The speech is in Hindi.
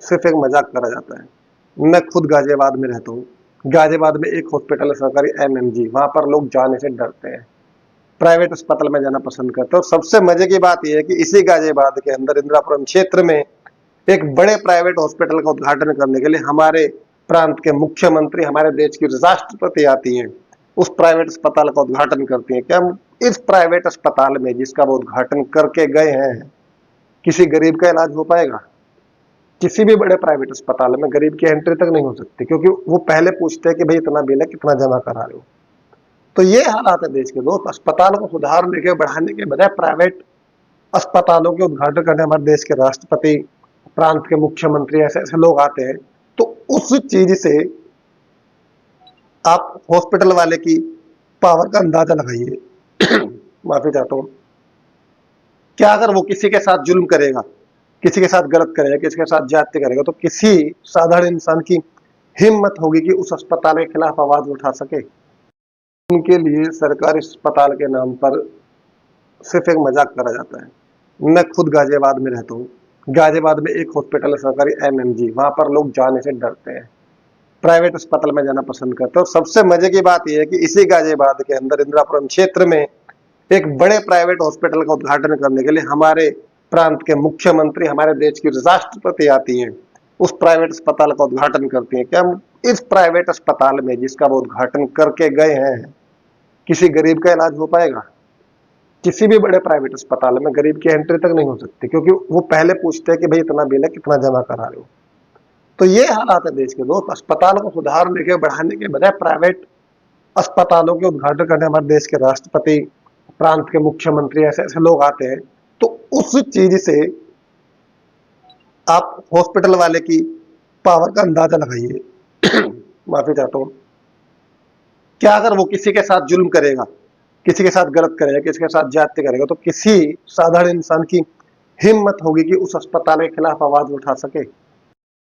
सिर्फ एक मजाक करा जाता है। मैं खुद गाजियाबाद में रहता हूँ। गाजियाबाद में एक हॉस्पिटल है सरकारी एमएमजी, वहां पर लोग जाने से डरते हैं, प्राइवेट अस्पताल में जाना पसंद करते हैं। और सबसे मजे की बात यह है कि इसी गाजियाबाद के अंदर इंदिरापुरम क्षेत्र में एक बड़े प्राइवेट हॉस्पिटल का उद्घाटन करने के लिए हमारे प्रांत के मुख्यमंत्री, हमारे देश की राष्ट्रपति आती हैं, उस प्राइवेट अस्पताल का उद्घाटन करती हैं। क्या इस प्राइवेट अस्पताल में जिसका वो उद्घाटन करके गए हैं, किसी गरीब का इलाज हो पाएगा? किसी भी बड़े प्राइवेट अस्पताल में गरीब की एंट्री तक नहीं हो सकती, क्योंकि वो पहले पूछते हैं कि भाई इतना बिल है, कितना जमा करा रहे हो। तो ये हालात है देश के दोस्त। अस्पतालों को सुधारने के, बढ़ाने के बजाय प्राइवेट अस्पतालों के उद्घाटन करने हमारे देश के राष्ट्रपति, प्रांत के मुख्यमंत्री, ऐसे ऐसे लोग आते हैं। तो उस चीज से आप हॉस्पिटल वाले की पावर का अंदाजा लगाइए। माफी चाहता हूँ। क्या अगर वो किसी के साथ जुल्म करेगा, किसी के साथ गलत करेगा, किसी के साथ ज्यादती करेगा, तो किसी साधारण इंसान की हिम्मत होगी कि उस अस्पताल के खिलाफ आवाज उठा सके? उनके लिए सरकारी अस्पताल के नाम पर सिर्फ एक मजाक करा जाता है। मैं खुद गाजियाबाद में रहता हूँ। गाजियाबाद में एक हॉस्पिटल है सरकारी एमएमजी, वहां पर लोग जाने से डरते हैं, प्राइवेट अस्पताल में जाना पसंद करते हैं। और सबसे मजे की बात यह है कि इसी गाजियाबाद के अंदर इंदिरापुरम क्षेत्र में एक बड़े प्राइवेट हॉस्पिटल का उद्घाटन करने के लिए हमारे प्रांत के मुख्यमंत्री, हमारे देश की राष्ट्रपति आती हैं, उस प्राइवेट अस्पताल का उद्घाटन करती हैं। क्या इस प्राइवेट अस्पताल में जिसका वो उद्घाटन करके गए हैं, किसी गरीब का इलाज हो पाएगा? किसी भी बड़े प्राइवेट अस्पताल में गरीब की एंट्री तक नहीं हो सकती, क्योंकि वो पहले पूछते हैं कि भाई इतना बिल है, कितना जमा करा रहे हो। तो ये हालात है देश के दोस्त। अस्पतालों को सुधारने के, बढ़ाने के बजाय प्राइवेट अस्पतालों के उद्घाटन करने हमारे देश के राष्ट्रपति, प्रांत के मुख्यमंत्री, ऐसे ऐसे लोग आते हैं। तो उस चीज से आप हॉस्पिटल वाले की पावर का अंदाजा लगाइए। माफी चाहता हूँ। क्या अगर वो किसी के साथ जुल्म करेगा, किसी के साथ गलत करेगा, किसी के साथ ज्यादती करेगा, तो किसी साधारण इंसान की हिम्मत होगी कि उस अस्पताल के खिलाफ आवाज उठा सके?